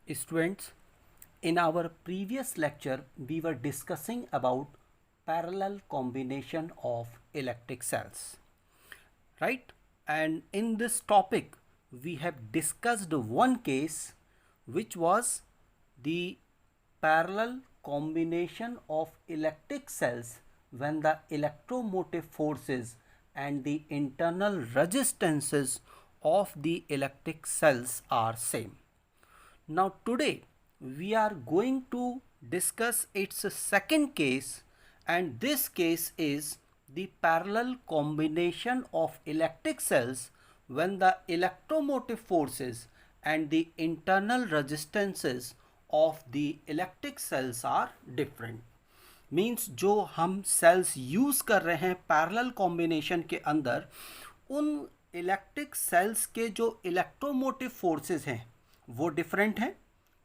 Students, in our previous lecture, we were discussing about parallel combination of electric cells, right? And in this topic, we have discussed one case which was the parallel combination of electric cells when the electromotive forces and the internal resistances of the electric cells are same. Now today we are going to discuss its second case, and this case is the parallel combination of electric cells when the electromotive forces and the internal resistances of the electric cells are different. Means जो हम sales use कर रहे हैं parallel combination के अंदर, उन electric sales के जो इलेक्ट्रोमोटिव फोर्सेस हैं वो डिफरेंट हैं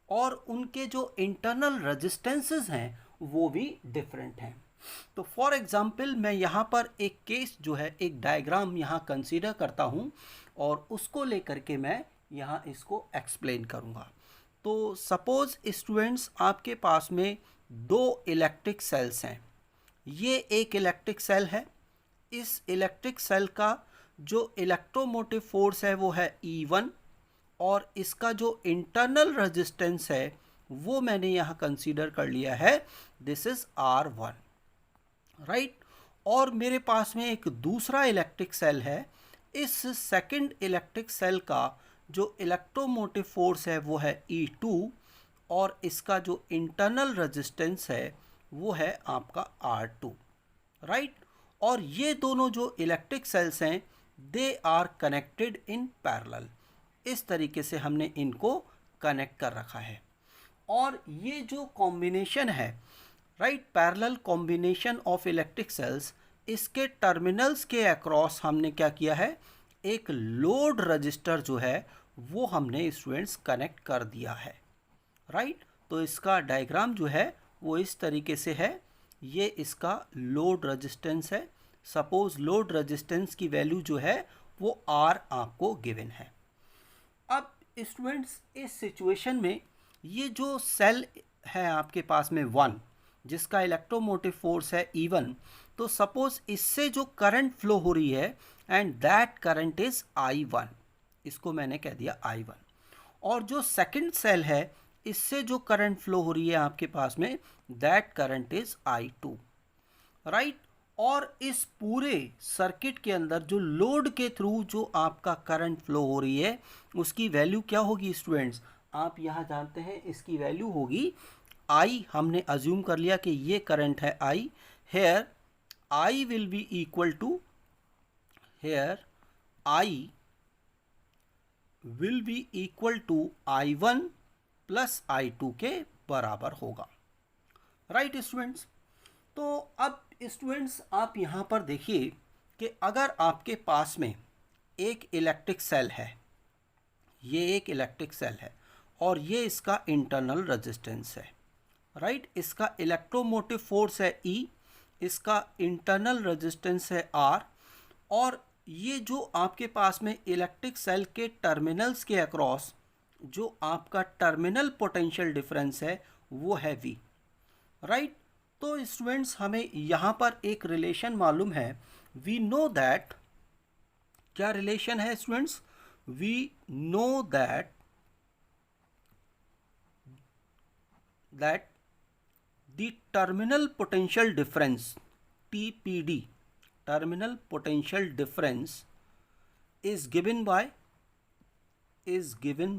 और उनके जो इंटरनल रेजिस्टेंसेस हैं वो भी डिफरेंट हैं. तो फॉर एग्जांपल मैं यहाँ पर एक केस जो है, एक डायग्राम यहाँ कंसीडर करता हूँ और उसको लेकर के मैं यहाँ इसको एक्सप्लेन करूँगा. तो सपोज स्टूडेंट्स, आपके पास में दो इलेक्ट्रिक सेल्स हैं. ये एक इलेक्ट्रिक सेल है. इस इलेक्ट्रिक सेल का जो इलेक्ट्रोमोटिव फोर्स है वो है E1 और इसका जो इंटरनल रेजिस्टेंस है वो मैंने यहाँ कंसीडर कर लिया है, दिस इज R1, राइट. और मेरे पास में एक दूसरा इलेक्ट्रिक सेल है. इस सेकंड इलेक्ट्रिक सेल का जो इलेक्ट्रोमोटिव फोर्स है वो है E2 और इसका जो इंटरनल रेजिस्टेंस है वो है आपका R2, राइट. और ये दोनों जो इलेक्ट्रिक सेल्स हैं they are connected in parallel. इस तरीके से हमने इनको कनेक्ट कर रखा है. और ये जो कॉम्बिनेशन है, right, parallel combination of electric sales, इसके टर्मिनल्स के अक्रॉस हमने क्या किया है, एक लोड रजिस्टर जो है वो हमने स्टूडेंट्स कनेक्ट कर दिया है, राइट. तो इसका डायग्राम जो है वो इस तरीके से है. ये इसका लोड रेजिस्टेंस है. सपोज लोड रेजिस्टेंस की वैल्यू जो है वो R आपको गिवन है. अब स्टूडेंट्स, इस सिचुएशन में ये जो सेल है आपके पास में 1, जिसका इलेक्ट्रोमोटिव फोर्स है E1, तो सपोज इससे जो करंट फ्लो हो रही है and that current is I1, इसको मैंने कह दिया I1. और जो सेकंड सेल है इससे जो करंट फ्लो हो रही है आपके पास में, that current is I2, right. और इस पूरे सर्किट के अंदर जो लोड के थ्रू जो आपका करंट फ्लो हो रही है उसकी वैल्यू क्या होगी स्टूडेंट्स, आप यहाँ जानते हैं इसकी वैल्यू होगी I. हमने अज्यूम कर लिया कि ये करंट है I. Here I will be equal to, here I will be equal to I1 plus I2 के बराबर होगा, राइट स्टूडेंट्स. तो अब स्टूडेंट्स आप यहाँ पर देखिए कि अगर आपके पास में एक इलेक्ट्रिक सेल है, ये एक इलेक्ट्रिक सेल है और ये इसका इंटरनल रेजिस्टेंस है, राइट. इसका इलेक्ट्रोमोटिव फोर्स है E, इसका इंटरनल रेजिस्टेंस है R, और ये जो आपके पास में इलेक्ट्रिक सेल के टर्मिनल्स के अक्रॉस जो आपका टर्मिनल पोटेंशियल डिफरेंस है वो है V, राइट. तो स्टूडेंट्स हमें यहाँ पर एक रिलेशन मालूम है. वी नो दैट, क्या रिलेशन है students, we know that the terminal potential difference TPD, terminal potential difference is given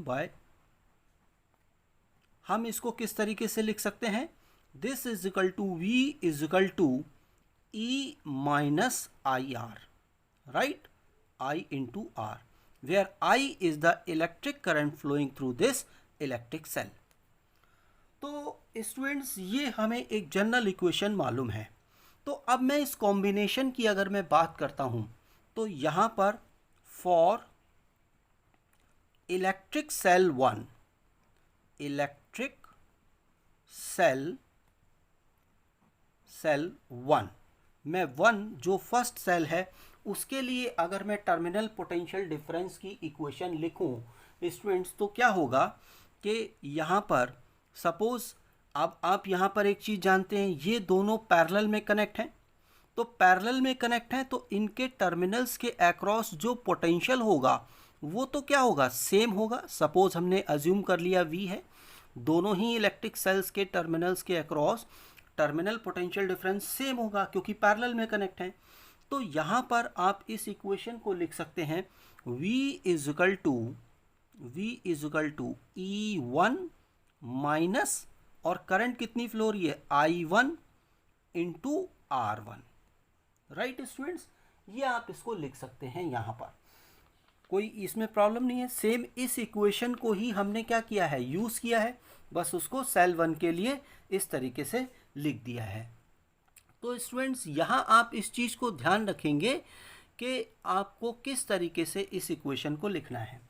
by, हम इसको किस तरीके से लिख सकते हैं, this is equal to V is equal to E minus IR, right, I into R, where I is the electric current flowing through this electric cell. तो students ये हमें एक जनरल इक्वेशन मालूम है. तो अब मैं इस कॉम्बिनेशन की अगर मैं बात करता हूँ तो यहाँ पर for electric cell 1, electric cell 1 में 1 जो फर्स्ट सेल है उसके लिए अगर मैं टर्मिनल पोटेंशियल डिफरेंस की इक्वेशन लिखूं स्टूडेंट्स, तो क्या होगा कि यहाँ पर सपोज अब आप यहाँ पर एक चीज़ जानते हैं, ये दोनों पैरेलल में कनेक्ट हैं। तो पैरेलल में कनेक्ट हैं तो इनके टर्मिनल्स के अक्रॉस जो पोटेंशियल होगा वो तो क्या होगा, सेम होगा। सपोज हमने अज्यूम कर लिया V है, दोनों ही इलेक्ट्रिक सेल्स के टर्मिनल्स के across terminal potential difference same होगा क्योंकि पैरेलल में कनेक्ट हैं। तो यहाँ पर आप इस इक्वेशन को लिख सकते हैं V is equal to E1 minus, और करंट कितनी फ्लो हो रही है, I1 into R1। Right students, ये आप इसको लिख सकते हैं, यहाँ पर कोई इसमें प्रॉब्लम नहीं है। सेम इस इक्वेशन को ही हमने क्या किया है, यूज़ किया है, बस उसको सेल 1 के लिए इस तरीके से लिख दिया है। तो स्टूडेंट्स यहाँ आप इस चीज़ को ध्यान रखेंगे कि आपको किस तरीके से इस इक्वेशन को लिखना है।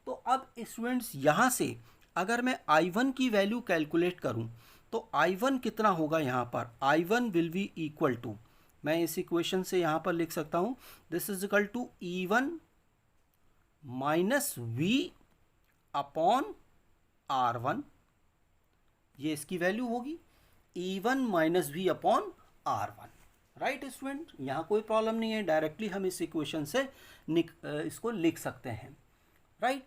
तो अब स्टूडेंट्स यहाँ से अगर मैं I1 की वैल्यू कैलकुलेट करूँ तो I1 कितना होगा, यहाँ पर I1 will be equal to, मैं इस इक्वेशन से यहाँ पर लिख सकता हूँ this is equal to E1 minus V upon R1, ये इसकी वैल्यू होगी E1 minus V upon R1। Right student, यहाँ कोई प्रॉब्लम नहीं है, डायरेक्टली हम इस इक्वेशन से इसको लिख सकते हैं। राइट,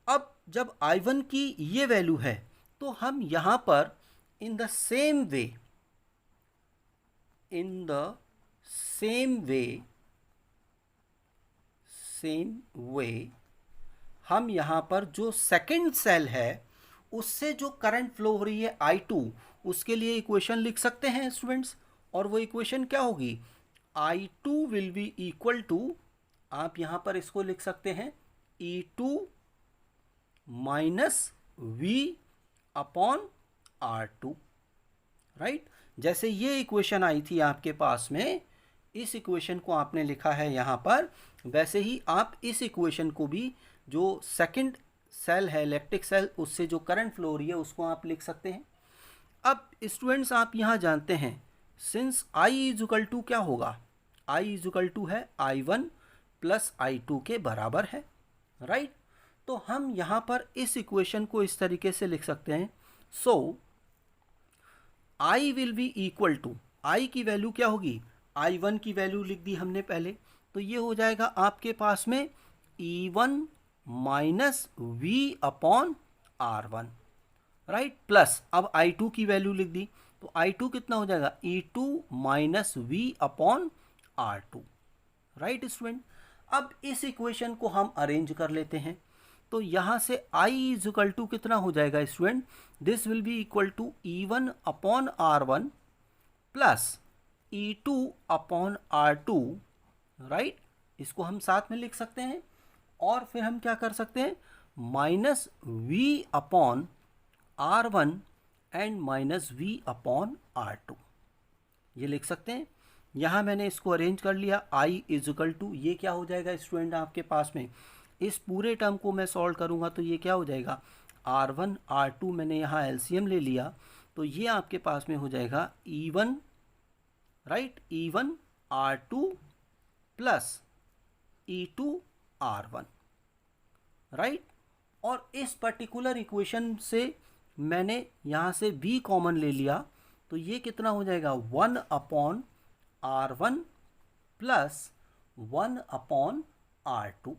अब जब I1 की ये वैल्यू है तो हम यहाँ पर इन द सेम वे हम यहाँ पर जो सेकंड सेल है उससे जो करंट फ्लो हो रही है I2, उसके लिए इक्वेशन लिख सकते हैं स्टूडेंट्स। और वो इक्वेशन क्या होगी, I2 will be equal to, आप यहाँ पर इसको लिख सकते हैं E2 minus V upon R2। Right, जैसे ये इक्वेशन आई थी आपके पास में, इस इक्वेशन को आपने लिखा है यहाँ पर, वैसे ही आप इस इक्वेशन को भी जो सेकंड सेल है इलेक्ट्रिक सेल, उससे जो करंट फ्लो हो रही है उसको आप लिख सकते हैं। अब स्टूडेंट्स आप यहाँ जानते हैं since I is equal to क्या होगा, I इज इक्वल टू है I1 प्लस I2 के बराबर है। राइट, तो हम यहाँ पर इस इक्वेशन को इस तरीके से लिख सकते हैं। So I will be equal to, I की वैल्यू क्या होगी, I1 की वैल्यू लिख दी हमने पहले, तो ये हो जाएगा आपके पास में E1 minus V upon R1। Right, plus अब I2 की वैल्यू लिख दी, तो I2 कितना हो जाएगा, E2 minus V upon R2। Right student, अब इस इक्वेशन को हम अरेंज कर लेते हैं। तो यहाँ से I इज इक्वल टू कितना हो जाएगा student, this will be equal to E1 upon R1 plus E2 upon R2। Right, इसको हम साथ में लिख सकते हैं, और फिर हम क्या कर सकते हैं, minus V upon R1 and minus V upon R2, ये लिख सकते हैं। यहाँ मैंने इसको अरेंज कर लिया, I इज इक्वल टू, ये क्या हो जाएगा स्टूडेंट आपके पास में, इस पूरे टर्म को मैं सॉल्व करूँगा तो ये क्या हो जाएगा, R1 R2 मैंने यहाँ एलसीएम ले लिया, तो ये आपके पास में हो जाएगा E1, right, E1 R2 plus E2 R1। Right, और इस पर्टिकुलर इक्वेशन से मैंने यहाँ से V कॉमन ले लिया, तो ये कितना हो जाएगा, 1 upon R1 plus 1 upon R2।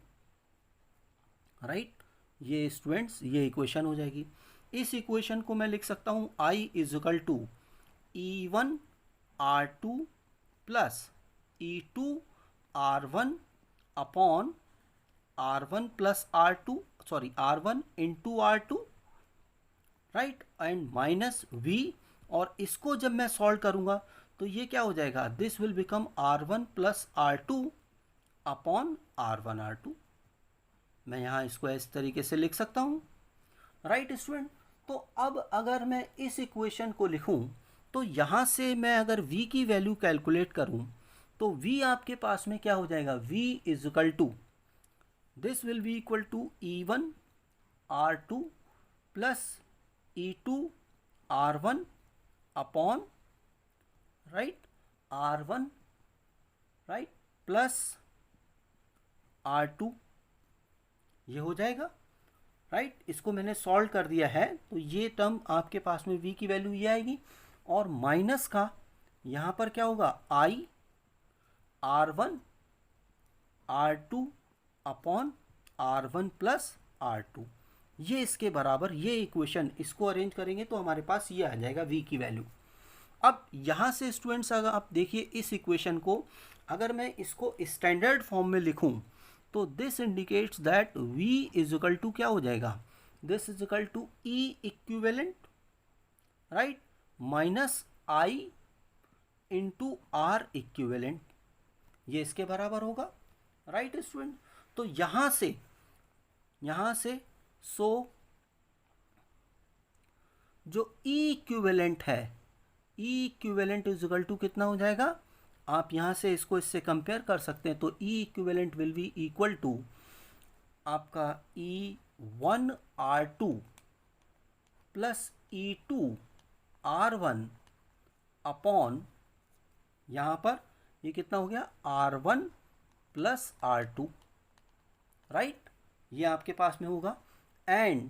Right, ये स्टूडेंट्स ये इक्वेशन हो जाएगी। इस इक्वेशन को मैं लिख सकता हूँ I is equal to E1 R2 plus E2 R1 upon R1 plus R2, sorry R1 into R2, right, and minus V, और इसको जब मैं सॉल्व करूँगा तो ये क्या हो जाएगा, this will become R1 plus R2 upon R1 R2। मैं यहाँ इसको इस तरीके से लिख सकता हूँ। राइट स्टूडेंट, तो अब अगर मैं इस इक्वेशन को लिखूँ तो यहाँ से मैं अगर V की वैल्यू कैलकुलेट करूँ तो V आपके पास में क्या हो जाएगा, V is equal to, this will be equal to E1 R2 plus E2 R1 upon, right, R1, right, plus R2, ये हो जाएगा। राइट, इसको मैंने सॉल्व कर दिया है, तो ये टर्म आपके पास में v की वैल्यू ये आएगी, और माइनस का यहाँ पर क्या होगा, i r1 r2 upon r1 plus r2, ये इसके बराबर, ये इक्वेशन इसको अरेंज करेंगे तो हमारे पास ये आ जाएगा v की वैल्यू। अब यहाँ से स्टूडेंट्स अगर आप देखिए इस इक्वेशन को, अगर मैं इसको स्टैंडर्ड फॉर्म में लिखूं तो this indicates that v is equal to क्या हो जाएगा, this is equal to e equivalent, right, minus i into R equivalent, ये इसके बराबर होगा, राइट स्टूडेंट। तो यहाँ से सो जो E इक्विवेलेंट है, E equivalent is equal to कितना हो जाएगा, आप यहाँ से इसको इससे कंपेयर कर सकते हैं, तो E equivalent will be equal to आपका E1 R2 plus E2 R1 upon, यहाँ पर ये कितना हो गया, R1 प्लस R2, राइट, ये आपके पास में होगा, एंड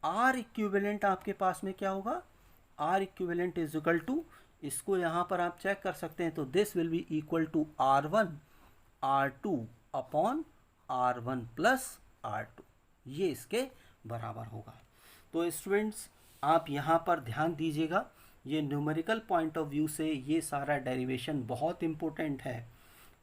R इक्विवेलेंट आपके पास में क्या होगा, R equivalent is equal to, इसको यहाँ पर आप चेक कर सकते हैं, तो this will be equal to R1 R2 upon R1 plus R2, ये इसके बराबर होगा। तो स्टूडेंट्स आप यहाँ पर ध्यान दीजिएगा, ये न्यूमेरिकल पॉइंट ऑफ व्यू से ये सारा डेरिवेशन बहुत इम्पोर्टेंट है,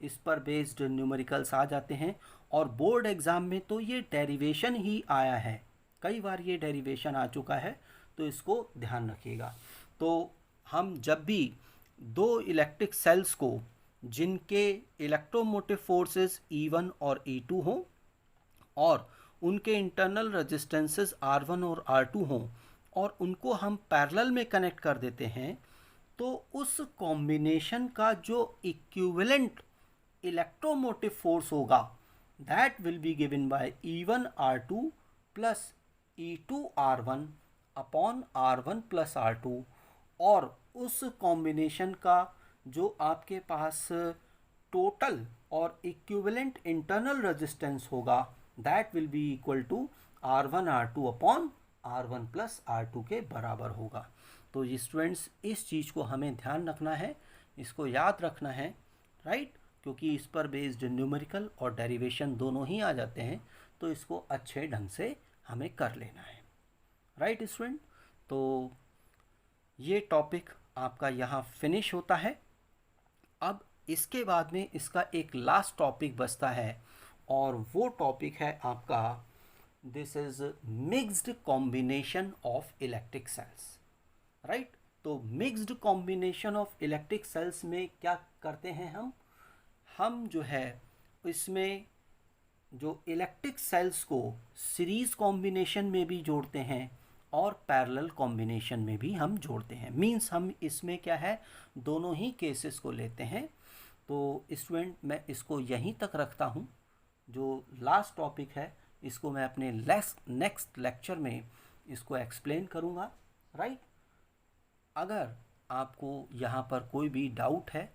इस पर बेस्ड न्यूमेरिकल्स आ जाते हैं, और बोर्ड एग्ज़ाम में तो ये डेरिवेशन ही आया है, कई बार ये डेरिवेशन आ चुका है, तो इसको ध्यान रखिएगा। तो हम जब भी दो इलेक्ट्रिक सेल्स को जिनके इलेक्ट्रोमोटिव फोर्सेस E1 और E2 हों और उनके इंटरनल रेजिस्टेंसेस R1 और R2 हों और उनको हम पैरेलल में कनेक्ट कर देते हैं, तो उस कॉम्बिनेशन का जो इक्विवेलेंट इलेक्ट्रोमोटिव फोर्स होगा that will be given by E1 R2 plus E2 R1 upon R1 plus R2, और उस कॉम्बिनेशन का जो आपके पास टोटल और इक्विवेलेंट इंटरनल रेजिस्टेंस होगा that will be equal to R1 R2 upon R1 plus R2 के बराबर होगा। तो ये स्टूडेंट्स इस चीज़ को हमें ध्यान रखना है, इसको याद रखना है, राइट, क्योंकि इस पर बेस्ड न्यूमेरिकल और डेरिवेशन दोनों ही आ जाते हैं, तो इसको अच्छे ढंग से हमें कर लेना है, राइट स्टूडेंट। तो ये टॉपिक आपका यहाँ फिनिश होता है। अब इसके बाद में इसका एक लास्ट टॉपिक बचता है, और वो टॉपिक है आपका, this is mixed combination of electric cells, right. तो mixed combination of electric cells में क्या करते हैं हम जो है इसमें जो इलेक्ट्रिक सेल्स को सीरीज़ कॉम्बिनेशन में भी जोड़ते हैं और पैरेलल कॉम्बिनेशन में भी हम जोड़ते हैं, मींस हम इसमें क्या है दोनों ही केसेस को लेते हैं। तो स्टूडेंट मैं इसको यहीं तक रखता हूँ, जो लास्ट टॉपिक है इसको मैं अपने नेक्स्ट लेक्चर में इसको एक्सप्लेन करूँगा, राइट। अगर आपको यहाँ पर कोई भी डाउट है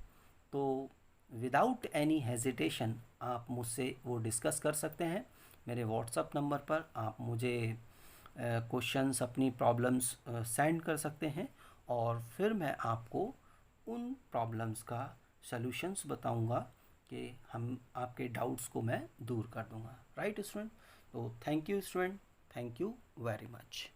तो विदाउट एनी हेजिटेशन आप मुझसे वो डिस्कस कर सकते हैं, मेरे व्हाट्सएप नंबर पर आप मुझे क्वेश्चंस अपनी प्रॉब्लम्स सेंड कर सकते हैं, और फिर मैं आपको उन प्रॉब्लम्स का सॉल्यूशंस बताऊंगा कि हम आपके डाउट्स को मैं दूर कर दूंगा, राइट स्टूडेंट। तो thank you student, thank you very much.